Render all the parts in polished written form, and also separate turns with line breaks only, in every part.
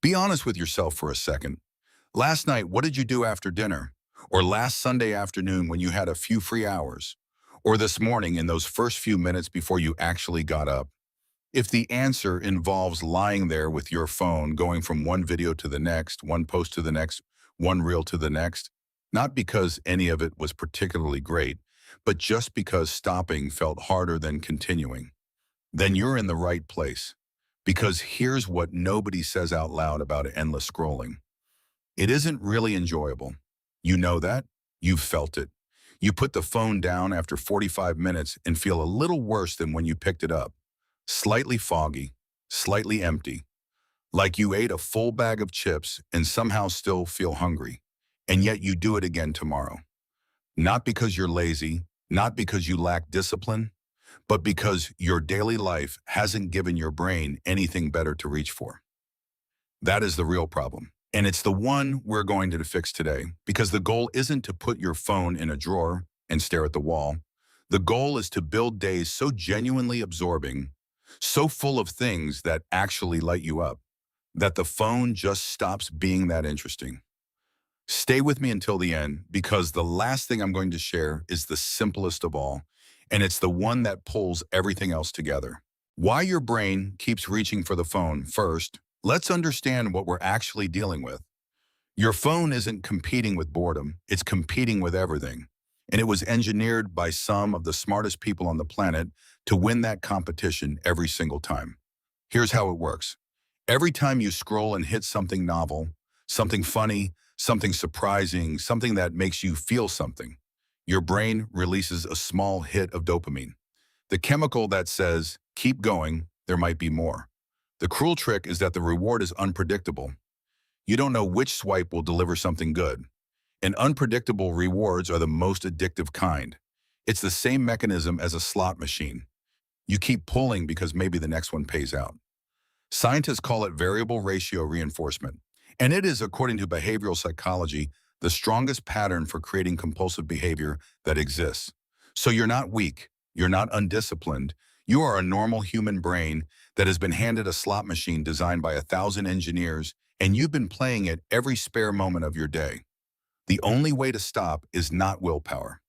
Be honest with yourself for a second. Last night, what did you do after dinner? Or last Sunday afternoon when you had a few free hours? Or this morning in those first few minutes before you actually got up? If the answer involves lying there with your phone, going from one video to the next, one post to the next, one reel to the next, not because any of it was particularly great, but just because stopping felt harder than continuing, then you're in the right place. Because here's what nobody says out loud about endless scrolling. It isn't really enjoyable. You know that. You've felt it. You put the phone down after 45 minutes and feel a little worse than when you picked it up. Slightly foggy, slightly empty, like you ate a full bag of chips and somehow still feel hungry, and yet you do it again tomorrow. Not because you're lazy, not because you lack discipline, but because your daily life hasn't given your brain anything better to reach for. That is the real problem. And it's the one we're going to fix today, because the goal isn't to put your phone in a drawer and stare at the wall. The goal is to build days so genuinely absorbing, so full of things that actually light you up, that the phone just stops being that interesting. Stay with me until the end, because the last thing I'm going to share is the simplest of all, and it's the one that pulls everything else together. Why your brain keeps reaching for the phone. First, let's understand what we're actually dealing with. Your phone isn't competing with boredom, it's competing with everything. And it was engineered by some of the smartest people on the planet to win that competition every single time. Here's how it works. Every time you scroll and hit something novel, something funny, something surprising, something that makes you feel something, your brain releases a small hit of dopamine, the chemical that says, keep going, there might be more. The cruel trick is that the reward is unpredictable. You don't know which swipe will deliver something good. And unpredictable rewards are the most addictive kind. It's the same mechanism as a slot machine. You keep pulling because maybe the next one pays out. Scientists call it variable ratio reinforcement. And it is, according to behavioral psychology, the strongest pattern for creating compulsive behavior that exists. So you're not weak, you're not undisciplined, you are a normal human brain that has been handed a slot machine designed by 1,000 engineers, and you've been playing it every spare moment of your day. The only way to stop is not willpower.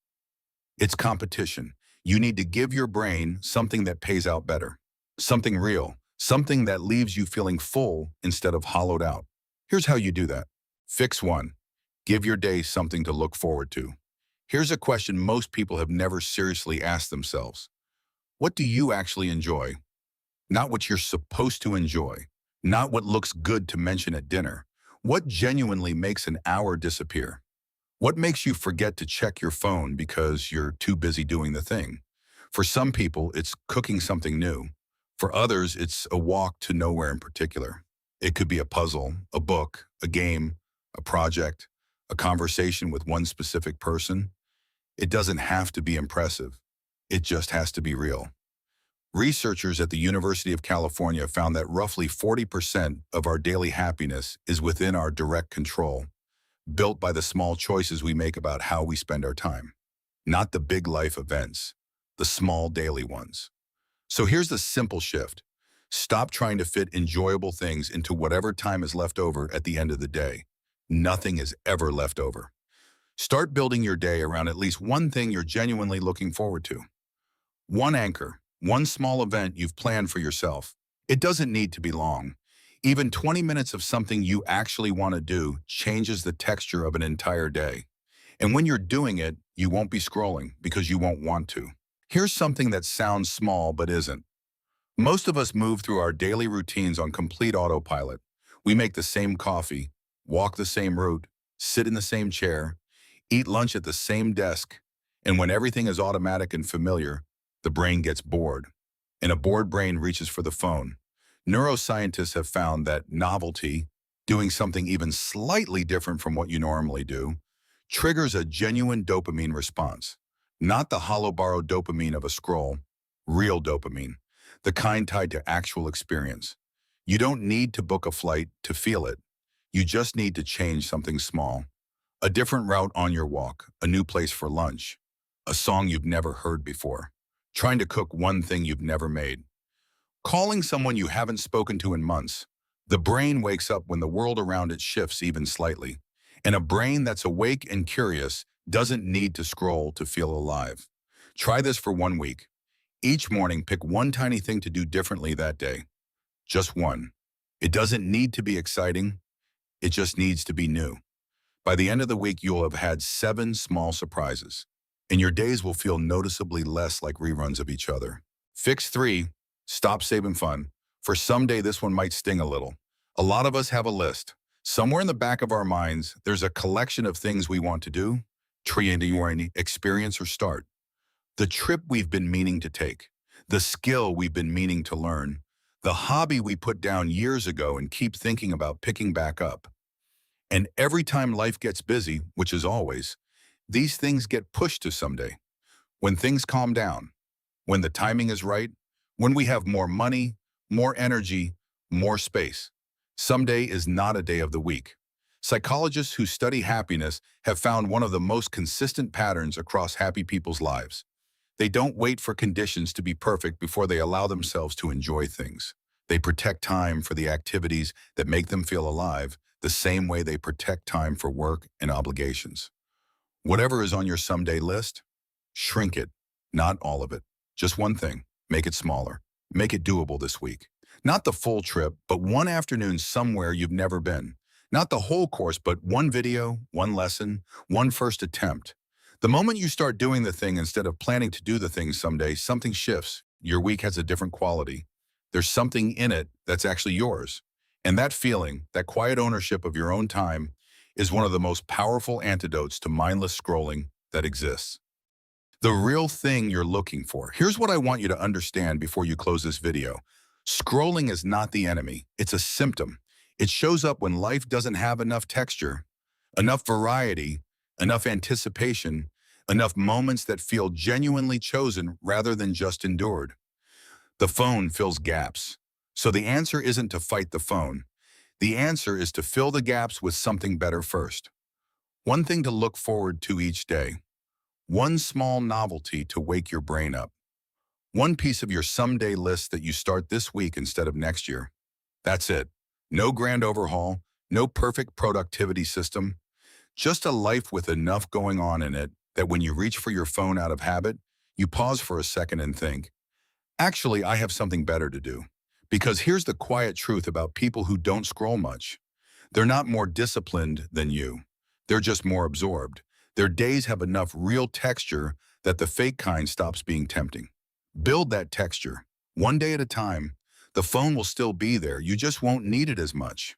It's competition. You need to give your brain something that pays out better, something real, something that leaves you feeling full instead of hollowed out. Here's how you do that. Fix one. Give your day something to look forward to. Here's a question most people have never seriously asked themselves. What do you actually enjoy? Not what you're supposed to enjoy. Not what looks good to mention at dinner. What genuinely makes an hour disappear? What makes you forget to check your phone because you're too busy doing the thing? For some people, it's cooking something new. For others, it's a walk to nowhere in particular. It could be a puzzle, a book, a game, a project, a conversation with one specific person. It doesn't have to be impressive. It just has to be real. Researchers at the University of California found that roughly 40% of our daily happiness is within our direct control, built by the small choices we make about how we spend our time. Not the big life events, the small daily ones. So here's the simple shift. Stop trying to fit enjoyable things into whatever time is left over at the end of the day. Nothing is ever left over. Start building your day around at least one thing you're genuinely looking forward to. One anchor, one small event you've planned for yourself. It doesn't need to be long. Even 20 minutes of something you actually want to do changes the texture of an entire day. And when you're doing it, you won't be scrolling because you won't want to. Here's something that sounds small but isn't. Most of us move through our daily routines on complete autopilot. We make the same coffee, walk the same route, sit in the same chair, eat lunch at the same desk, and when everything is automatic and familiar, the brain gets bored. And a bored brain reaches for the phone. Neuroscientists have found that novelty, doing something even slightly different from what you normally do, triggers a genuine dopamine response. Not the hollow borrowed dopamine of a scroll, real dopamine, the kind tied to actual experience. You don't need to book a flight to feel it. You just need to change something small. A different route on your walk, a new place for lunch, a song you've never heard before, trying to cook one thing you've never made, calling someone you haven't spoken to in months, The brain wakes up when the world around it shifts even slightly. And a brain that's awake and curious doesn't need to scroll to feel alive. Try this for 1 week. Each morning, pick one tiny thing to do differently that day. Just one. It doesn't need to be exciting. It just needs to be new. By the end of the week, you'll have had 7 small surprises, and your days will feel noticeably less like reruns of each other. Fix 3, stop saving fun. For someday, this one might sting a little. A lot of us have a list. Somewhere in the back of our minds, there's a collection of things we want to do, try any experience or start. The trip we've been meaning to take, the skill we've been meaning to learn, the hobby we put down years ago and keep thinking about picking back up. And every time life gets busy, which is always, these things get pushed to someday. When things calm down, when the timing is right, when we have more money, more energy, more space. Someday is not a day of the week. Psychologists who study happiness have found one of the most consistent patterns across happy people's lives. They don't wait for conditions to be perfect before they allow themselves to enjoy things. They protect time for the activities that make them feel alive, the same way they protect time for work and obligations. Whatever is on your someday list, shrink it, not all of it. Just one thing, make it smaller. Make it doable this week. Not the full trip, but one afternoon somewhere you've never been. Not the whole course, but one video, one lesson, one first attempt. The moment you start doing the thing instead of planning to do the thing someday, something shifts. Your week has a different quality. There's something in it that's actually yours. And that feeling, that quiet ownership of your own time, is one of the most powerful antidotes to mindless scrolling that exists. The real thing you're looking for. Here's what I want you to understand before you close this video. Scrolling is not the enemy. It's a symptom. It shows up when life doesn't have enough texture, enough variety, enough anticipation, enough moments that feel genuinely chosen rather than just endured. The phone fills gaps. So the answer isn't to fight the phone. The answer is to fill the gaps with something better first. One thing to look forward to each day. One small novelty to wake your brain up. One piece of your someday list that you start this week instead of next year. That's it. No grand overhaul, no perfect productivity system, just a life with enough going on in it that when you reach for your phone out of habit, you pause for a second and think, actually, I have something better to do. Because here's the quiet truth about people who don't scroll much. They're not more disciplined than you. They're just more absorbed. Their days have enough real texture that the fake kind stops being tempting. Build that texture. One day at a time. The phone will still be there. You just won't need it as much.